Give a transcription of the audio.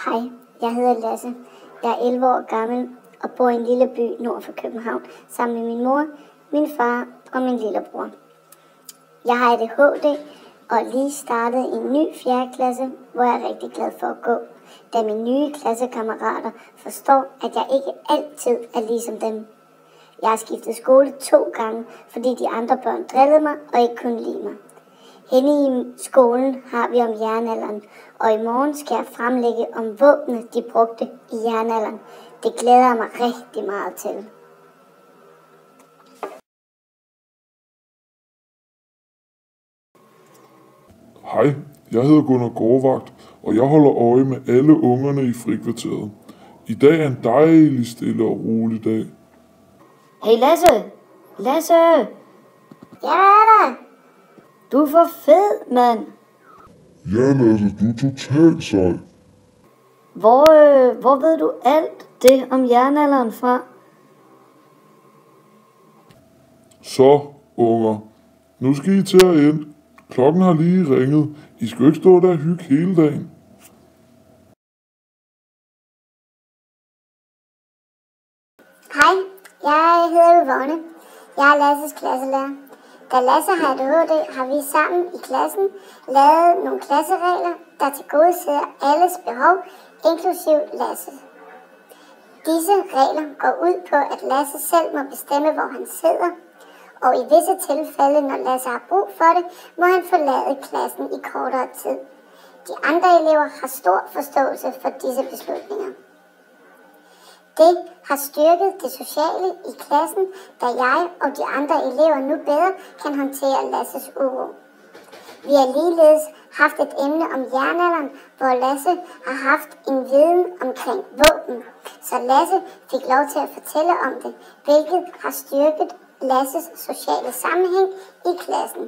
Hej, jeg hedder Lasse. Jeg er 11 år gammel og bor i en lille by nord for København sammen med min mor, min far og min lillebror. Jeg har ADHD og lige startet i en ny 4. klasse, hvor jeg er rigtig glad for at gå, da mine nye klassekammerater forstår, at jeg ikke altid er ligesom dem. Jeg har skiftet skole 2 gange, fordi de andre børn drillede mig og ikke kunne lide mig. Henne i skolen har vi om jernalderen, og i morgen skal jeg fremlægge om våbne, de brugte i jernalderen. Det glæder jeg mig rigtig meget til. Hej, jeg hedder Gunnar Gårdvagt, og jeg holder øje med alle ungerne i frikvarteret. I dag er en dejlig stille og rolig dag. Hey Lasse! Lasse! Ja, hvad er der? Du er for fed, mand! Ja, Lasse, du er totalt sej. Hvor ved du alt det om jernalderen fra? Så, unger, nu skal I til at ind. Klokken har lige ringet. I skal ikke stå der og hygge hele dagen. Hej, jeg hedder Yvonne. Jeg er Lasses klasselærer. Da Lasse har ADHD, har vi sammen i klassen lavet nogle klasseregler, der tilgodeser alles behov, inklusiv Lasse. Disse regler går ud på, at Lasse selv må bestemme, hvor han sidder, og i visse tilfælde, når Lasse har brug for det, må han forlade klassen i kortere tid. De andre elever har stor forståelse for disse beslutninger. Det har styrket det sociale i klassen, da jeg og de andre elever nu bedre kan håndtere Lasses uro. Vi har ligeledes haft et emne om jernalderen, hvor Lasse har haft en viden omkring våben, så Lasse fik lov til at fortælle om det, hvilket har styrket Lasses sociale sammenhæng i klassen.